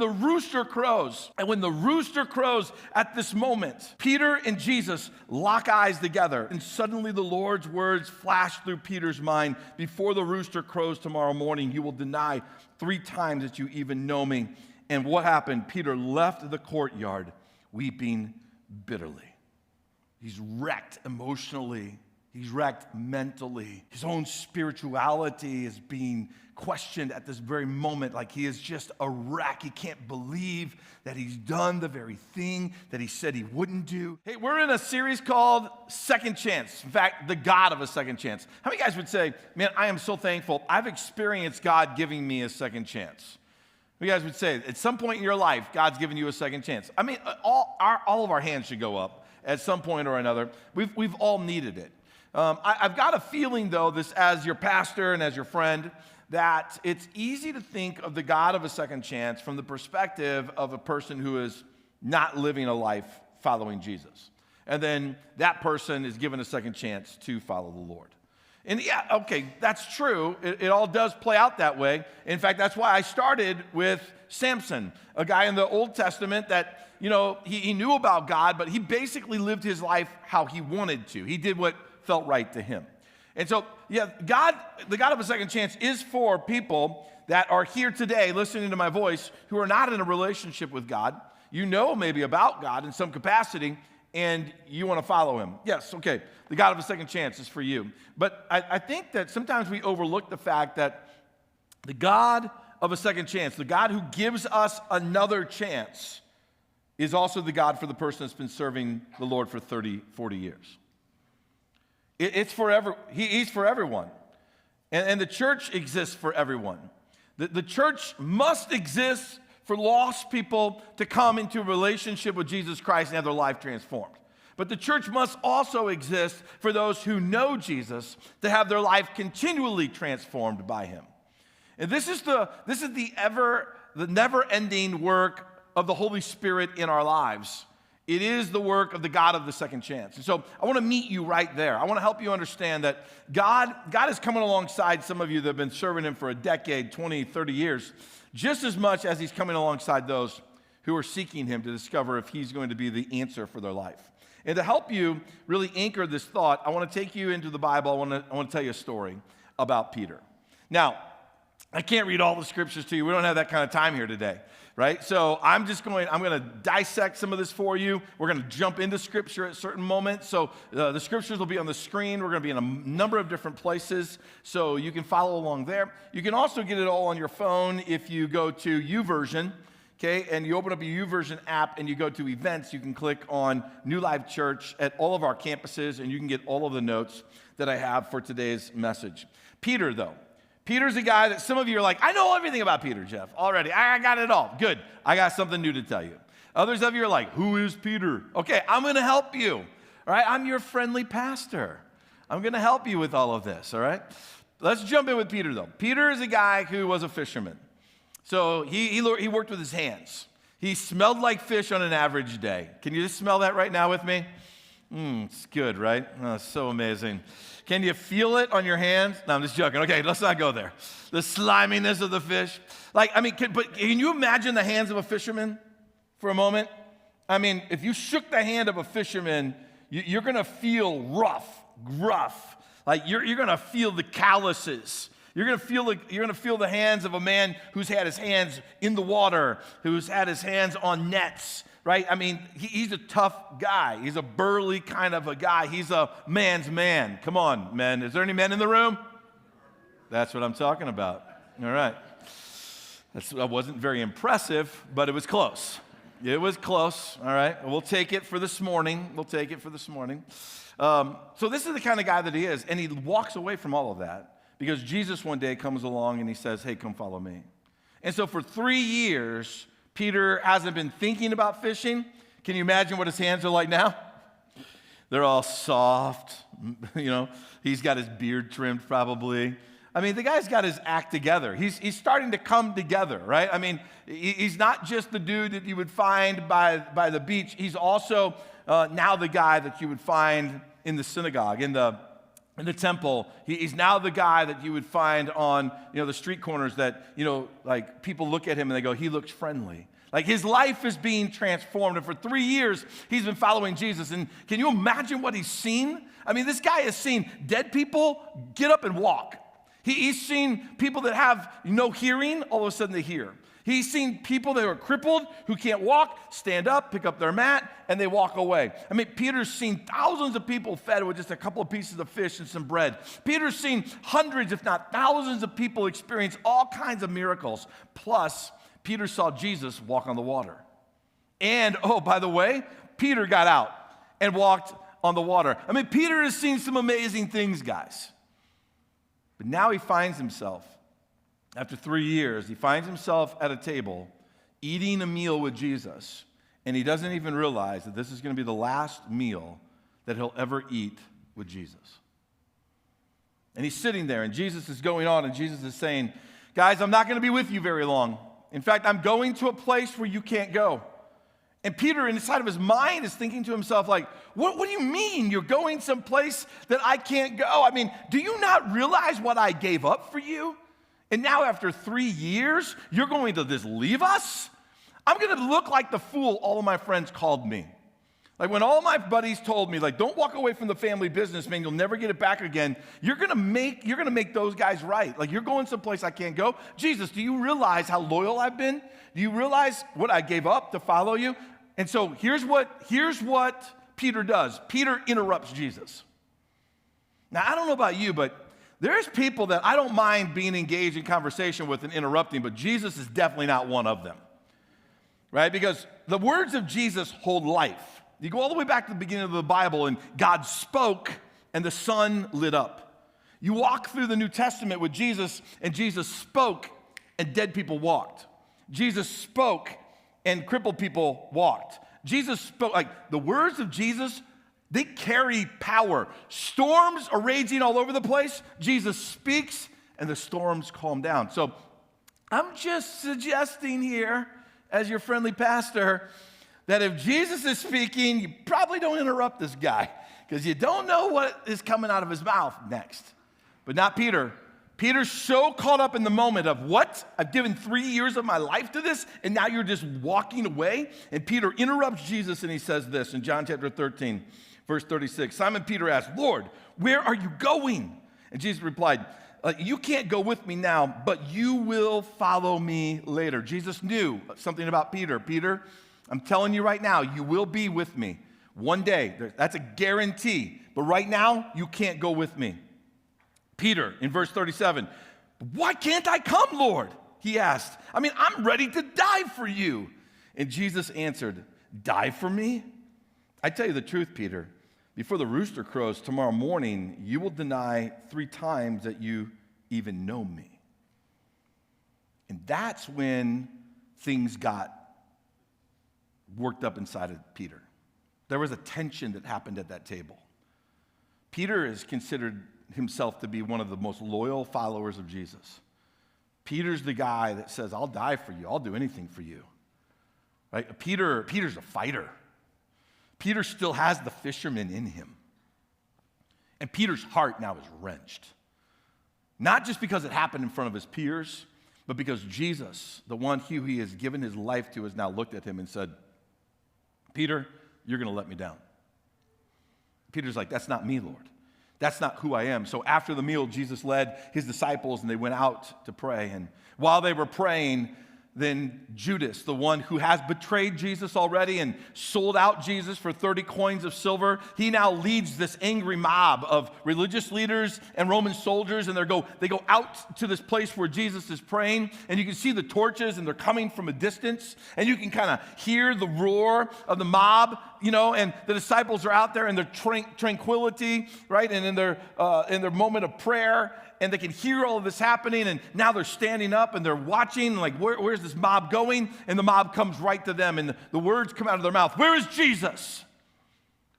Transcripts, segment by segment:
The rooster crows. And when the rooster crows at this moment, Peter and Jesus lock eyes together. And suddenly the Lord's words flash through Peter's mind. Before the rooster crows tomorrow morning, you will deny 3 times that you even know me. And what happened? Peter left the courtyard weeping bitterly. He's wrecked emotionally. He's wrecked mentally. His own spirituality is being questioned at this very moment. Like he is just a wreck. He can't believe that he's done the very thing that he said he wouldn't do. Hey, we're in a series called Second Chance. In fact, the God of a second chance. How many guys would say, man, I am so thankful. I've experienced God giving me a second chance. You guys would say, at some point in your life, God's given you a second chance. I mean, all of our hands should go up at some point or another. We've all needed it. I've got a feeling, though, this as your pastor and as your friend, that it's easy to think of the God of a second chance from the perspective of a person who is not living a life following Jesus. And then that person is given a second chance to follow the Lord. And yeah, okay, that's true. It all does play out that way. In fact, that's why I started with Samson, a guy in the Old Testament that, he knew about God, but he basically lived his life how he wanted to. He did what felt right to him. And so, yeah, the God of a second chance is for people that are here today listening to my voice who are not in a relationship with God. You know maybe about God in some capacity, and you want to follow him. Yes, okay, the God of a second chance is for you. But I think that sometimes we overlook the fact that the God of a second chance, the God who gives us another chance, is also the God for the person that's been serving the Lord for 30, 40 years. It's forever. He's for everyone. And the church exists for everyone. The church must exist for lost people to come into a relationship with Jesus Christ and have their life transformed. But the church must also exist for those who know Jesus to have their life continually transformed by him. And this is the never-ending work of the Holy Spirit in our lives. It is the work of the God of the second chance. And so I want to meet you right there. I want to help you understand that God is coming alongside some of you that have been serving him for a decade, 20, 30 years, just as much as he's coming alongside those who are seeking him to discover if he's going to be the answer for their life. And to help you really anchor this thought, I want to take you into the Bible. I want to tell you a story about Peter. Now, I can't read all the scriptures to you. We don't have that kind of time here today. Right? So I'm going to dissect some of this for you. We're going to jump into Scripture at certain moments. So the Scriptures will be on the screen. We're going to be in a number of different places, so you can follow along there. You can also get it all on your phone if you go to YouVersion, okay? And you open up your YouVersion app and you go to events. You can click on New Life Church at all of our campuses, and you can get all of the notes that I have for today's message. Peter, though. Peter's a guy that some of you are like, I know everything about Peter, Jeff, already. I got it all. Good. I got something new to tell you. Others of you are like, who is Peter? Okay, I'm going to help you. All right, I'm your friendly pastor. I'm going to help you with all of this, all right? Let's jump in with Peter, though. Peter is a guy who was a fisherman. So he worked with his hands. He smelled like fish on an average day. Can you just smell that right now with me? It's good, right? Oh, it's so amazing. Can you feel it on your hands? No, I'm just joking. Okay, let's not go there. The sliminess of the fish. Can you imagine the hands of a fisherman for a moment? I mean, if you shook the hand of a fisherman, you're going to feel gruff. Like you're going to feel the calluses. You're going to feel the hands of a man who's had his hands in the water, who's had his hands on nets. Right? I mean, he's a tough guy. He's a burly kind of a guy. He's a man's man. Come on, men. Is there any men in the room? That's what I'm talking about. All right. That wasn't very impressive, but it was close. It was close. All right. We'll take it for this morning. So this is the kind of guy that he is. And he walks away from all of that because Jesus one day comes along and he says, hey, come follow me. And so for 3 years, Peter hasn't been thinking about fishing. Can you imagine what his hands are like now? They're all soft. He's got his beard trimmed probably. I mean, the guy's got his act together. He's starting to come together, right? I mean, he's not just the dude that you would find by the beach. He's also now the guy that you would find in the synagogue, in the in the temple. He's now the guy that you would find on, the street corners that, like people look at him and they go, he looks friendly. Like his life is being transformed. And for 3 years, he's been following Jesus. And can you imagine what he's seen? I mean, this guy has seen dead people get up and walk. He's seen people that have no hearing, all of a sudden they hear. He's seen people that are crippled, who can't walk, stand up, pick up their mat, and they walk away. I mean, Peter's seen thousands of people fed with just a couple of pieces of fish and some bread. Peter's seen hundreds, if not thousands of people experience all kinds of miracles. Plus, Peter saw Jesus walk on the water. And, oh, by the way, Peter got out and walked on the water. I mean, Peter has seen some amazing things, guys. But now he finds himself, after 3 years, he finds himself at a table eating a meal with Jesus, and he doesn't even realize that this is going to be the last meal that he'll ever eat with Jesus. And he's sitting there, and Jesus is going on, and Jesus is saying, guys, I'm not going to be with you very long. In fact, I'm going to a place where you can't go. And Peter, inside of his mind, is thinking to himself, like, what do you mean you're going someplace that I can't go? I mean, do you not realize what I gave up for you? And now after 3 years, you're going to just leave us? I'm going to look like the fool all of my friends called me. Like when all my buddies told me, like, don't walk away from the family business, man, you'll never get it back again. You're going to make those guys right. Like, you're going someplace I can't go. Jesus, do you realize how loyal I've been? Do you realize what I gave up to follow you? And so here's what Peter does. Peter interrupts Jesus. Now, I don't know about you, but there's people that I don't mind being engaged in conversation with and interrupting, but Jesus is definitely not one of them, right? Because the words of Jesus hold life. You go all the way back to the beginning of the Bible, and God spoke, and the sun lit up. You walk through the New Testament with Jesus, and Jesus spoke, and dead people walked. Jesus spoke, and crippled people walked. Jesus spoke, like the words of Jesus, they carry power. Storms are raging all over the place. Jesus speaks, and the storms calm down. So I'm just suggesting here, as your friendly pastor, that if Jesus is speaking, you probably don't interrupt this guy, because you don't know what is coming out of his mouth next. But not Peter. Peter's so caught up in the moment of, what? I've given 3 years of my life to this, and now you're just walking away? And Peter interrupts Jesus, and he says this in John chapter 13, verse 36. Simon Peter asked, Lord, where are you going? And Jesus replied, you can't go with me now, but you will follow me later. Jesus knew something about Peter. Peter, I'm telling you right now, you will be with me one day. That's a guarantee. But right now, you can't go with me. Peter, in verse 37, why can't I come, Lord? He asked. I mean, I'm ready to die for you. And Jesus answered, die for me? I tell you the truth, Peter. Before the rooster crows tomorrow morning, you will deny 3 times that you even know me. And that's when things got worked up inside of Peter. There was a tension that happened at that table. Peter is considered himself to be one of the most loyal followers of Jesus. Peter's the guy that says, I'll die for you. I'll do anything for you. Right? Peter's a fighter. Peter still has the fisherman in him. And Peter's heart now is wrenched. Not just because it happened in front of his peers, but because Jesus, the one who he has given his life to, has now looked at him and said, Peter, you're going to let me down. Peter's like, that's not me, Lord. That's not who I am. So after the meal, Jesus led his disciples, and they went out to pray. And while they were praying, then Judas, the one who has betrayed Jesus already and sold out Jesus for 30 coins of silver, he now leads this angry mob of religious leaders and Roman soldiers, and they go out to this place where Jesus is praying, and you can see the torches, and they're coming from a distance, and you can kind of hear the roar of the mob, and the disciples are out there in their tranquility, right, and in their moment of prayer, and they can hear all of this happening, and now they're standing up, and they're watching, like, where's this mob going? And the mob comes right to them, and the words come out of their mouth, where is Jesus?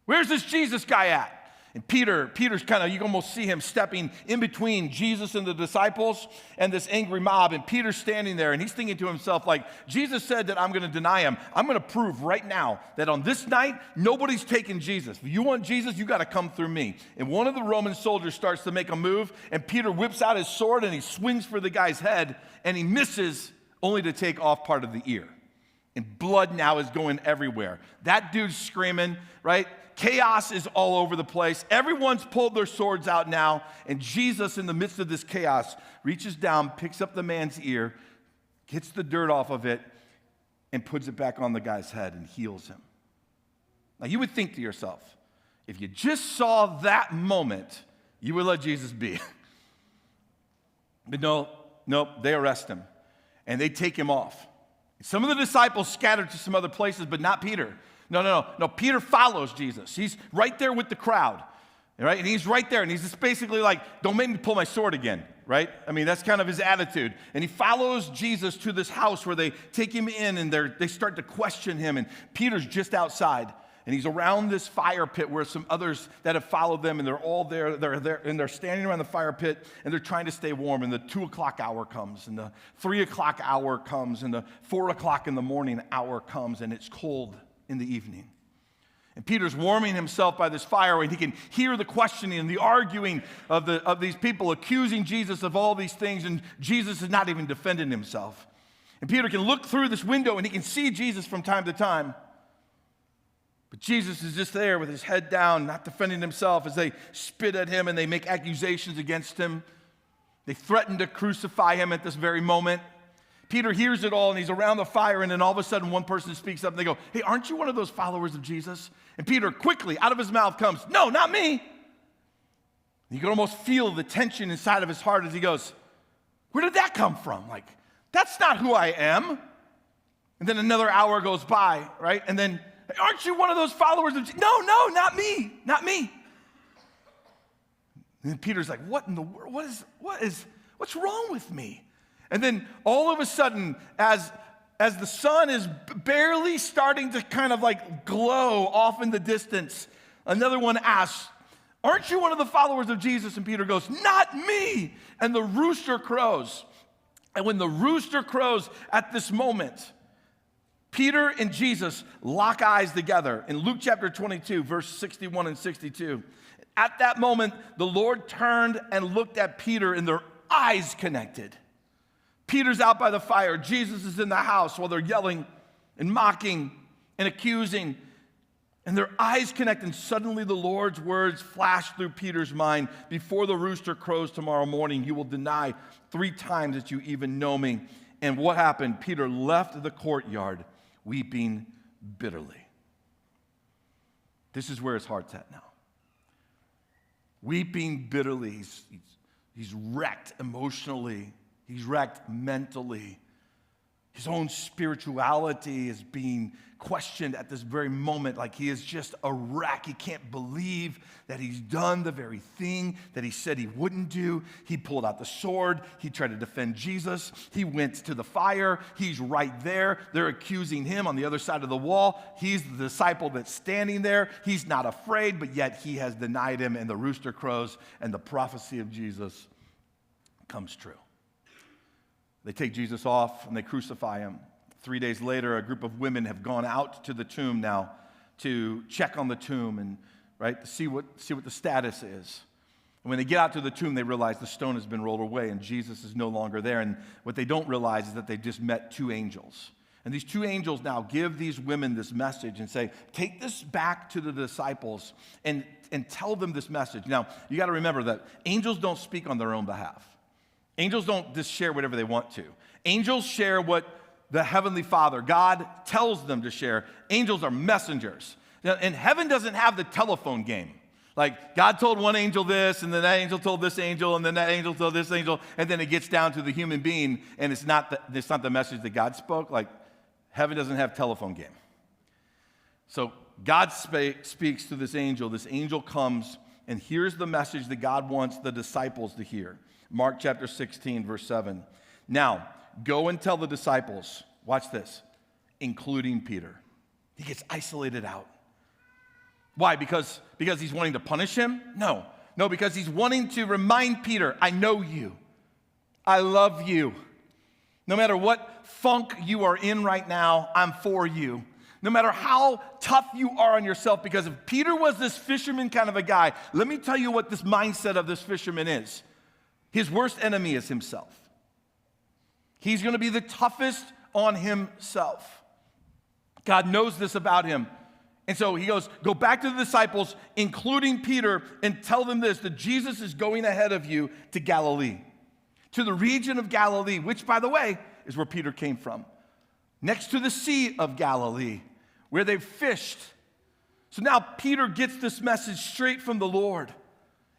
Where's this Jesus guy at? And Peter's kind of, you can almost see him stepping in between Jesus and the disciples and this angry mob. And Peter's standing there and he's thinking to himself, like, Jesus said that I'm going to deny him. I'm going to prove right now that on this night, nobody's taking Jesus. If you want Jesus, you got to come through me. And one of the Roman soldiers starts to make a move and Peter whips out his sword and he swings for the guy's head and he misses, only to take off part of the ear. And blood now is going everywhere. That dude's screaming, right? Chaos is all over the place. Everyone's pulled their swords out now. And Jesus, in the midst of this chaos, reaches down, picks up the man's ear, gets the dirt off of it, and puts it back on the guy's head and heals him. Now, you would think to yourself, if you just saw that moment, you would let Jesus be. But no, they arrest him. And they take him off. Some of the disciples scattered to some other places, but not Peter. No. Peter follows Jesus. He's right there with the crowd, right? And he's right there, and he's just basically like, don't make me pull my sword again, right? I mean, that's kind of his attitude. And he follows Jesus to this house where they take him in, and they start to question him, and Peter's just outside. And he's around this fire pit where some others that have followed them, and they're all there, and they're standing around the fire pit, and they're trying to stay warm. And the 2 o'clock hour comes, and the 3 o'clock hour comes, and the 4 o'clock in the morning hour comes, and it's cold in the evening. And Peter's warming himself by this fire, and he can hear the questioning and the arguing of these people accusing Jesus of all these things, and Jesus is not even defending himself. And Peter can look through this window, and he can see Jesus from time to time. But Jesus is just there with his head down, not defending himself as they spit at him and they make accusations against him. They threaten to crucify him at this very moment. Peter hears it all and he's around the fire, and then all of a sudden one person speaks up and they go, hey, aren't you one of those followers of Jesus? And Peter quickly, out of his mouth comes, no, not me. You can almost feel the tension inside of his heart as he goes, where did that come from? Like, that's not who I am. And then another hour goes by, right? And then, aren't you one of those followers of Jesus? No, not me. And then Peter's like, what in the world? What's wrong with me? And then all of a sudden, as the sun is barely starting to kind of like glow off in the distance, another one asks, aren't you one of the followers of Jesus? And Peter goes, not me. And the rooster crows. And when the rooster crows at this moment, Peter and Jesus lock eyes together in Luke chapter 22, verse 61 and 62. At that moment, the Lord turned and looked at Peter, and their eyes connected. Peter's out by the fire. Jesus is in the house while they're yelling and mocking and accusing. And their eyes connect, and suddenly the Lord's words flash through Peter's mind. Before the rooster crows tomorrow morning, you will deny 3 times that you even know me. And what happened? Peter left the courtyard weeping bitterly. This is where his heart's at now. Weeping bitterly. He's wrecked emotionally. He's wrecked mentally. His own spirituality is being questioned at this very moment. Like, he is just a wreck. He can't believe that he's done the very thing that he said he wouldn't do. He pulled out the sword. He tried to defend Jesus. He went to the fire. He's right there. They're accusing him on the other side of the wall. He's the disciple that's standing there. He's not afraid, but yet he has denied him, and the rooster crows, and the prophecy of Jesus comes true. They take Jesus off and they crucify him. 3 days later, a group of women have gone out to the tomb now to check on the tomb and to see what the status is. And when they get out to the tomb, they realize the stone has been rolled away and Jesus is no longer there. And what they don't realize is that they just met 2 angels. And these 2 angels now give these women this message and say, take this back to the disciples and tell them this message. Now, you got to remember that angels don't speak on their own behalf. Angels don't just share whatever they want to. Angels share what the Heavenly Father, God, tells them to share. Angels are messengers. Now, and heaven doesn't have the telephone game. Like, God told one angel this, and then that angel told this angel, and then that angel told this angel, and then it gets down to the human being, and it's not the message that God spoke. Like, heaven doesn't have telephone game. So God speaks to this angel. This angel comes, and here's the message that God wants the disciples to hear. Mark chapter 16, verse 7. Now, go and tell the disciples, watch this, including Peter. He gets isolated out. Why? Because he's wanting to punish him? No, because he's wanting to remind Peter, I know you. I love you. No matter what funk you are in right now, I'm for you. No matter how tough you are on yourself, because if Peter was this fisherman kind of a guy, let me tell you what this mindset of this fisherman is. His worst enemy is himself. He's going to be the toughest on himself. God knows this about him. And so he goes, go back to the disciples, including Peter, and tell them this, that Jesus is going ahead of you to Galilee, to the region of Galilee, which, by the way, is where Peter came from, next to the Sea of Galilee, where they fished. So now Peter gets this message straight from the Lord.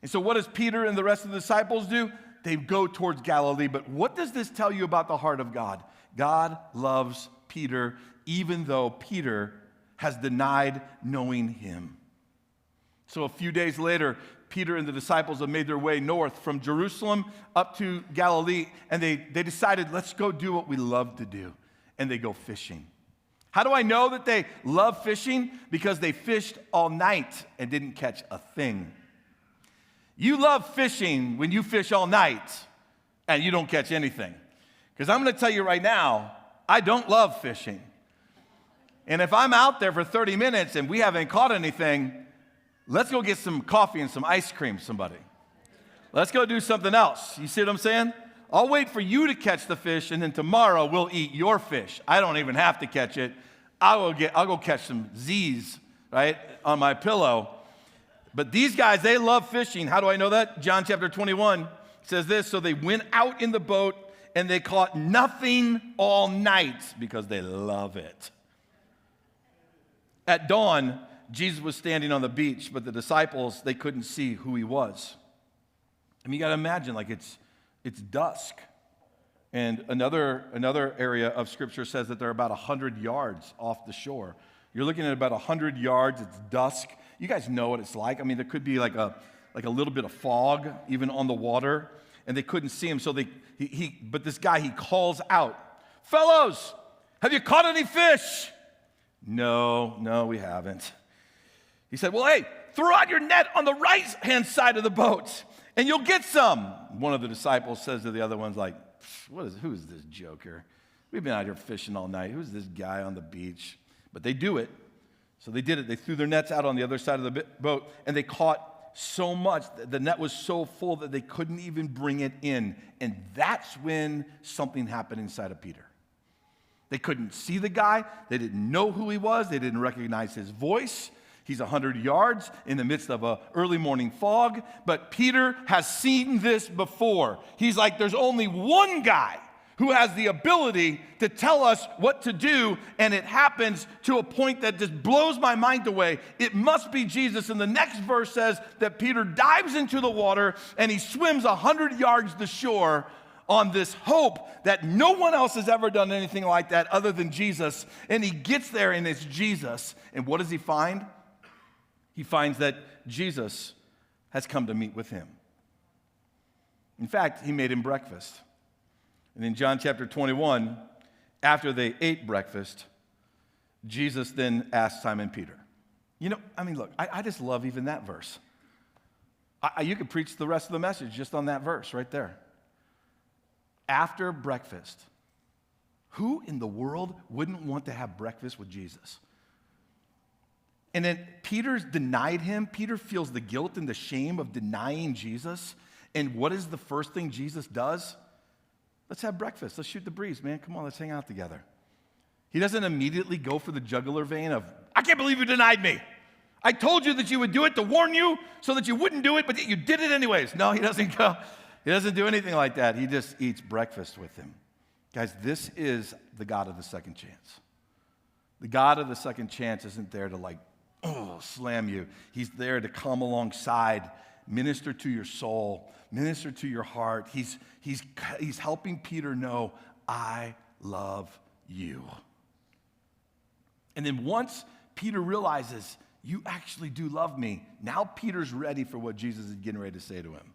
And so what does Peter and the rest of the disciples do? They go towards Galilee. But what does this tell you about the heart of God? God loves Peter, even though Peter has denied knowing him. So a few days later, Peter and the disciples have made their way north from Jerusalem up to Galilee, and they decided, let's go do what we love to do, and they go fishing. How do I know that they love fishing? Because they fished all night and didn't catch a thing. You love fishing when you fish all night and you don't catch anything. Because I'm going to tell you right now, I don't love fishing. And if I'm out there for 30 minutes and we haven't caught anything, let's go get some coffee and some ice cream, somebody. Let's go do something else. You see what I'm saying? I'll wait for you to catch the fish, and then tomorrow we'll eat your fish. I don't even have to catch it. I'll go catch some Z's, right, on my pillow. But these guys, they love fishing. How do I know that? John chapter 21 says this, so they went out in the boat, and they caught nothing all night because they love it. At dawn, Jesus was standing on the beach, but the disciples, they couldn't see who he was. I mean, you got to imagine, like it's dusk. And another area of Scripture says that they're about 100 yards off the shore. You're looking at about 100 yards. It's dusk. You guys know what it's like. I mean, there could be like a little bit of fog even on the water, and they couldn't see him. So but this guy, he calls out, fellows, have you caught any fish? No, we haven't. He said, well, hey, throw out your net on the right-hand side of the boat, and you'll get some. One of the disciples says to the other ones, like, who is this joker? We've been out here fishing all night. Who's this guy on the beach? But they do it. So they did it. They threw their nets out on the other side of the boat, and they caught so much. The net was so full that they couldn't even bring it in. And that's when something happened inside of Peter. They couldn't see the guy. They didn't know who he was. They didn't recognize his voice. He's 100 yards in the midst of an early morning fog. But Peter has seen this before. He's like, there's only one guy who has the ability to tell us what to do, and it happens to a point that just blows my mind away. It must be Jesus. And the next verse says that Peter dives into the water, and he swims 100 yards to shore on this hope that no one else has ever done anything like that other than Jesus. And he gets there, and it's Jesus. And what does he find? He finds that Jesus has come to meet with him. In fact, he made him breakfast. And in John chapter 21, after they ate breakfast, Jesus then asked Simon Peter. Look, I just love even that verse. You could preach the rest of the message just on that verse right there. After breakfast, who in the world wouldn't want to have breakfast with Jesus? And then Peter's denied him. Peter feels the guilt and the shame of denying Jesus. And what is the first thing Jesus does? Let's have breakfast. Let's shoot the breeze, man. Come on, let's hang out together. He doesn't immediately go for the jugular vein of, I can't believe you denied me. I told you that you would do it to warn you so that you wouldn't do it, but you did it anyways. No, he doesn't go. He doesn't do anything like that. He just eats breakfast with him. Guys, this is the God of the second chance. The God of the second chance isn't there to slam you. He's there to come alongside, minister to your soul, minister to your heart. He's helping Peter know, I love you. And then once Peter realizes, you actually do love me, now Peter's ready for what Jesus is getting ready to say to him.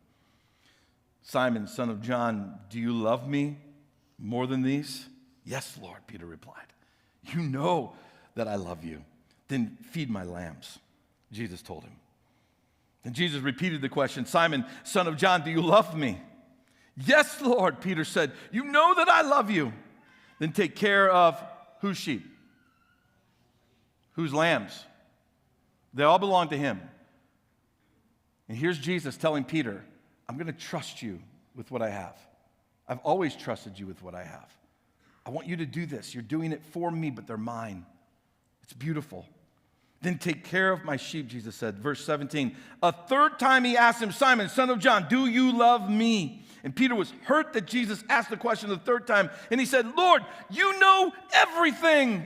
Simon, son of John, do you love me more than these? Yes, Lord, Peter replied. You know that I love you. Then feed my lambs. Jesus told him. And Jesus repeated the question, Simon, son of John, do you love me? Yes, Lord, Peter said, you know that I love you. Then take care of whose sheep? Whose lambs? They all belong to him. And here's Jesus telling Peter, I'm going to trust you with what I have. I've always trusted you with what I have. I want you to do this. You're doing it for me, but they're mine. It's beautiful. Then take care of my sheep, Jesus said. Verse 17, a third time he asked him, Simon, son of John, do you love me? And Peter was hurt that Jesus asked the question the third time. And he said, Lord, you know everything.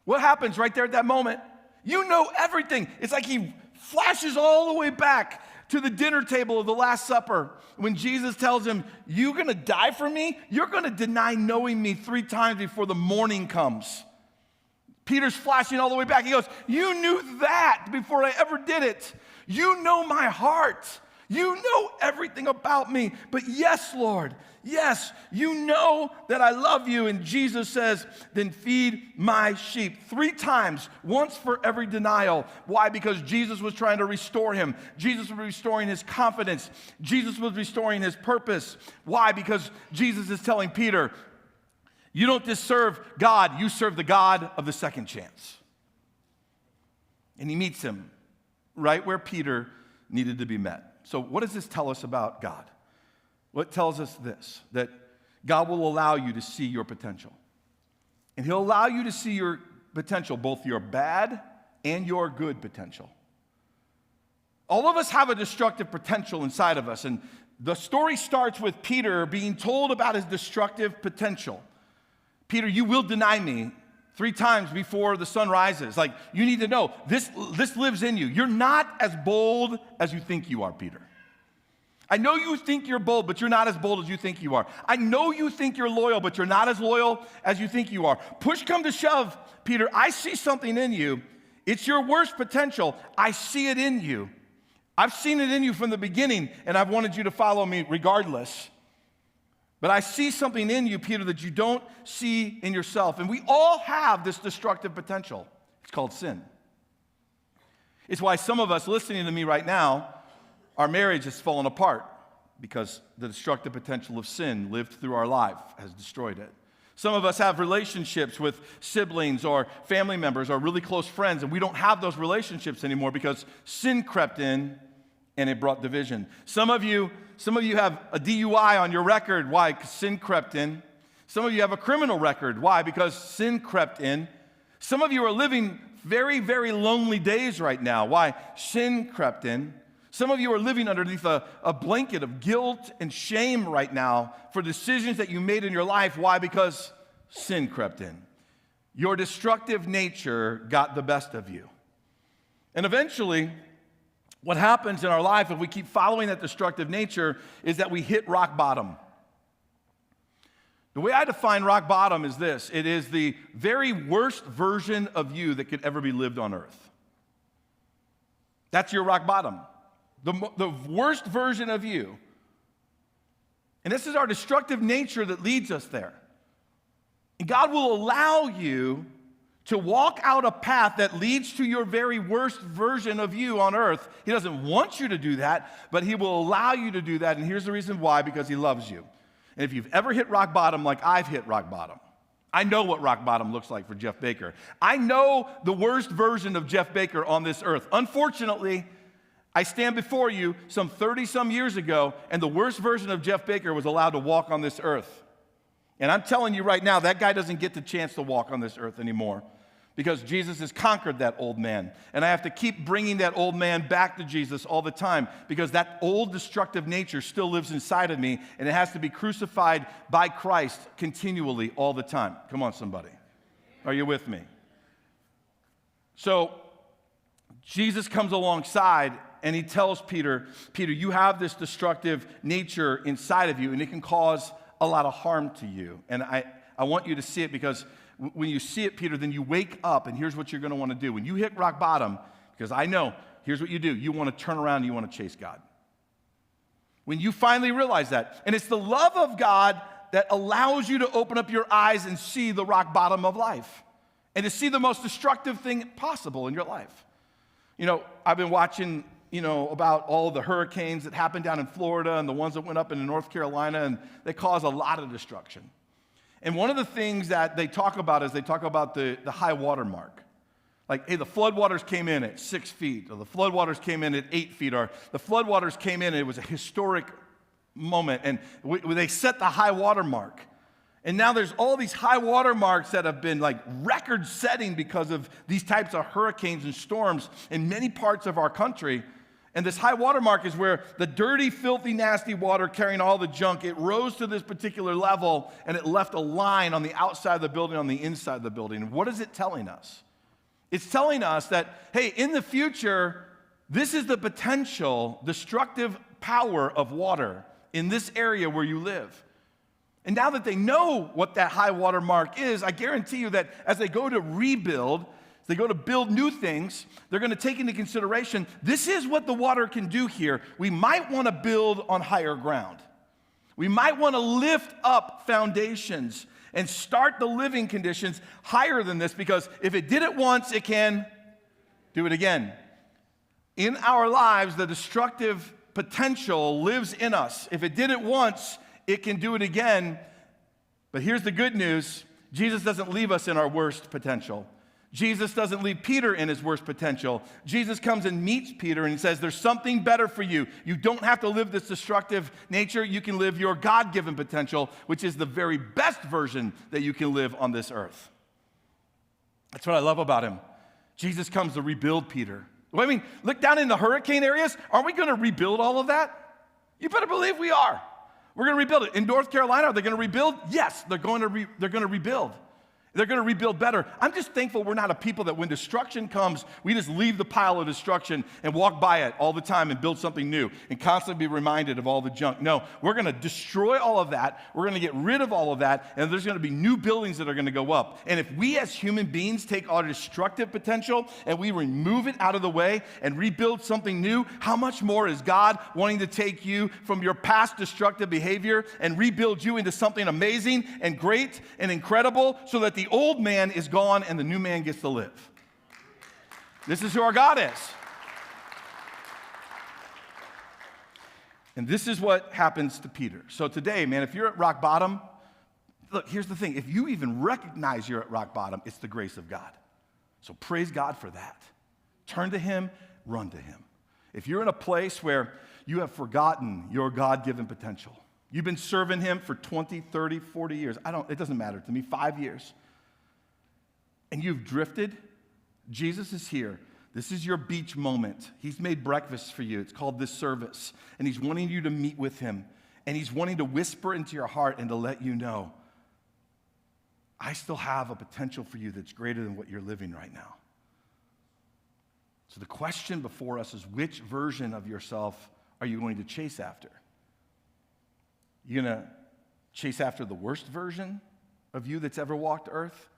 What happens right there at that moment? You know everything. It's like he flashes all the way back to the dinner table of the Last Supper when Jesus tells him, you're going to die for me? You're going to deny knowing me 3 times before the morning comes. Peter's flashing all the way back. He goes, you knew that before I ever did it. You know my heart. You know everything about me. But yes, Lord, yes, you know that I love you. And Jesus says, then feed my sheep 3 times, once for every denial. Why? Because Jesus was trying to restore him. Jesus was restoring his confidence. Jesus was restoring his purpose. Why? Because Jesus is telling Peter, you don't just serve God, you serve the God of the second chance. And he meets him right where Peter needed to be met. So what does this tell us about God? Well, it tells us this, that God will allow you to see your potential. And he'll allow you to see your potential, both your bad and your good potential. All of us have a destructive potential inside of us. And the story starts with Peter being told about his destructive potential. Peter, you will deny me 3 times before the sun rises. Like, you need to know, this lives in you. You're not as bold as you think you are, Peter. I know you think you're bold, but you're not as bold as you think you are. I know you think you're loyal, but you're not as loyal as you think you are. Push come to shove, Peter, I see something in you. It's your worst potential. I see it in you. I've seen it in you from the beginning, and I've wanted you to follow me regardless. But I see something in you, Peter, that you don't see in yourself. And we all have this destructive potential. It's called sin. It's why some of us listening to me right now, our marriage has fallen apart because the destructive potential of sin lived through our life has destroyed it. Some of us have relationships with siblings or family members or really close friends, and we don't have those relationships anymore because sin crept in and it brought division. Some of you have a DUI on your record. Why? Because sin crept in. Some of you have a criminal record. Why? Because sin crept in. Some of you are living very, very lonely days right now. Why? Sin crept in. Some of you are living underneath a blanket of guilt and shame right now for decisions that you made in your life. Why? Because sin crept in. Your destructive nature got the best of you. And eventually, what happens in our life if we keep following that destructive nature is that we hit rock bottom. The way I define rock bottom is this. It is the very worst version of you that could ever be lived on earth. That's your rock bottom. The worst version of you. And this is our destructive nature that leads us there. And God will allow you to walk out a path that leads to your very worst version of you on earth. He doesn't want you to do that, but he will allow you to do that. And here's the reason why, because he loves you. And if you've ever hit rock bottom like I've hit rock bottom, I know what rock bottom looks like for Jeff Baker. I know the worst version of Jeff Baker on this earth. Unfortunately, I stand before you some 30-some years ago, and the worst version of Jeff Baker was allowed to walk on this earth. And I'm telling you right now, that guy doesn't get the chance to walk on this earth anymore because Jesus has conquered that old man. And I have to keep bringing that old man back to Jesus all the time because that old destructive nature still lives inside of me, and it has to be crucified by Christ continually all the time. Come on, somebody. Are you with me? So Jesus comes alongside and he tells Peter, you have this destructive nature inside of you, and it can cause a lot of harm to you. And I want you to see it because when you see it, Peter, then you wake up, and here's what you're going to want to do. When you hit rock bottom, because I know, here's what you do. You want to turn around and you want to chase God. When you finally realize that, and it's the love of God that allows you to open up your eyes and see the rock bottom of life and to see the most destructive thing possible in your life. I've been watching, about all the hurricanes that happened down in Florida and the ones that went up into North Carolina, and they cause a lot of destruction. And one of the things that they talk about is the high water mark. Like, hey, the floodwaters came in at 6 feet, or the floodwaters came in at 8 feet, or the floodwaters came in and it was a historic moment, and they set the high water mark. And now there's all these high water marks that have been like record-setting because of these types of hurricanes and storms in many parts of our country. And this high water mark is where the dirty, filthy, nasty water carrying all the junk, it rose to this particular level, and it left a line on the outside of the building, on the inside of the building. And what is it telling us? It's telling us that, hey, in the future, this is the potential destructive power of water in this area where you live. And now that they know what that high water mark is, I guarantee you that as they go to rebuild, as they go to build new things, they're going to take into consideration, this is what the water can do here. We might want to build on higher ground. We might want to lift up foundations and start the living conditions higher than this, because if it did it once, it can do it again. In our lives, the destructive potential lives in us. If it did it once, it can do it again. But here's the good news. Jesus doesn't leave us in our worst potential. Jesus doesn't leave Peter in his worst potential. Jesus comes and meets Peter and he says, there's something better for you. You don't have to live this destructive nature. You can live your God-given potential, which is the very best version that you can live on this earth. That's what I love about him. Jesus comes to rebuild Peter. Well, I mean, look down in the hurricane areas. Aren't we going to rebuild all of that? You better believe we are. We're going to rebuild it. In North Carolina, are they going to rebuild? Yes, they're going to rebuild. They're going to rebuild better. I'm just thankful we're not a people that when destruction comes, we just leave the pile of destruction and walk by it all the time and build something new and constantly be reminded of all the junk. No, we're going to destroy all of that. We're going to get rid of all of that, and there's going to be new buildings that are going to go up. And if we as human beings take our destructive potential and we remove it out of the way and rebuild something new, how much more is God wanting to take you from your past destructive behavior and rebuild you into something amazing and great and incredible, so that the old man is gone and the new man gets to live. This is who our God is. And this is what happens to Peter. So today, man, if you're at rock bottom, look, here's the thing. If you even recognize you're at rock bottom, it's the grace of God. So praise God for that. Turn to him, run to him. If you're in a place where you have forgotten your God-given potential, you've been serving him for 20, 30, 40 years. It doesn't matter to me, 5 years. And you've drifted, Jesus is here. This is your beach moment. He's made breakfast for you. It's called this service. And he's wanting you to meet with him. And he's wanting to whisper into your heart and to let you know, I still have a potential for you that's greater than what you're living right now. So the question before us is, which version of yourself are you going to chase after? You going to chase after the worst version of you that's ever walked earth?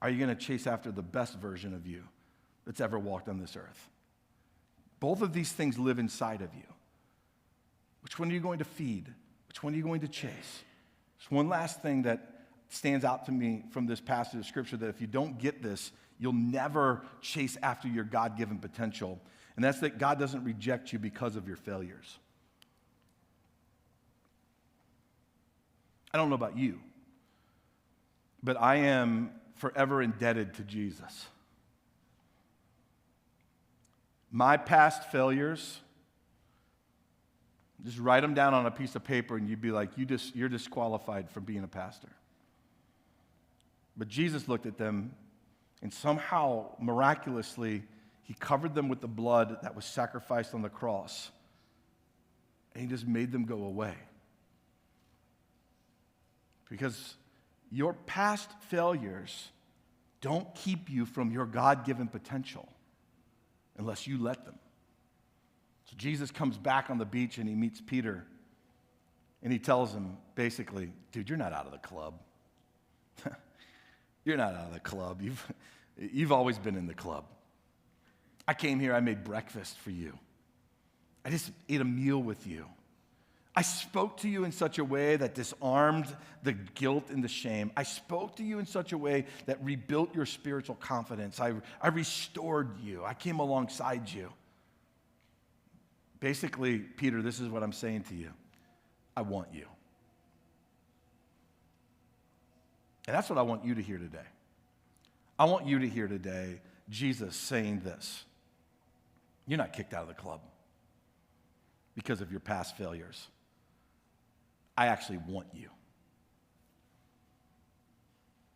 Are you going to chase after the best version of you that's ever walked on this earth? Both of these things live inside of you. Which one are you going to feed? Which one are you going to chase? There's one last thing that stands out to me from this passage of Scripture, that if you don't get this, you'll never chase after your God-given potential. And that's that God doesn't reject you because of your failures. I don't know about you, but I am forever indebted to Jesus. My past failures, just write them down on a piece of paper and you'd be like, you're disqualified from being a pastor. But Jesus looked at them and somehow, miraculously, he covered them with the blood that was sacrificed on the cross. And he just made them go away. Because your past failures don't keep you from your God-given potential unless you let them. So Jesus comes back on the beach and he meets Peter and he tells him basically, dude, you're not out of the club. You're not out of the club. You've always been in the club. I came here, I made breakfast for you. I just ate a meal with you. I spoke to you in such a way that disarmed the guilt and the shame. I spoke to you in such a way that rebuilt your spiritual confidence. I restored you. I came alongside you. Basically, Peter, this is what I'm saying to you. I want you. And that's what I want you to hear today. I want you to hear today Jesus saying this. You're not kicked out of the club because of your past failures. I actually want you.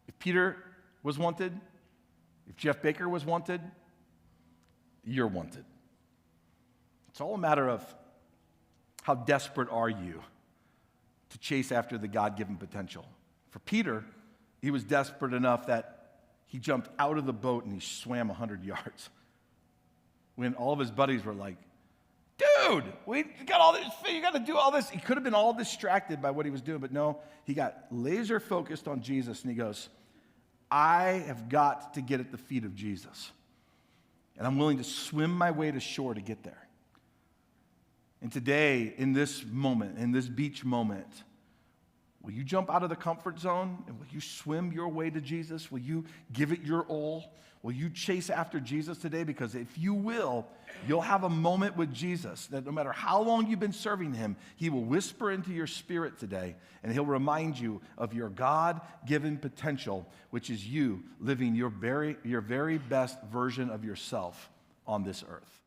If Peter was wanted, if Jeff Baker was wanted, you're wanted. It's all a matter of how desperate are you to chase after the God-given potential. For Peter, he was desperate enough that he jumped out of the boat and he swam 100 yards. When all of his buddies were like, dude, we got all this, you got to do all this. He could have been all distracted by what he was doing, but no, he got laser focused on Jesus and he goes, I have got to get at the feet of Jesus. And I'm willing to swim my way to shore to get there. And today, in this moment, in this beach moment, will you jump out of the comfort zone and will you swim your way to Jesus? Will you give it your all? Will you chase after Jesus today? Because if you will, you'll have a moment with Jesus that no matter how long you've been serving him, he will whisper into your spirit today and he'll remind you of your God-given potential, which is you living your very best version of yourself on this earth.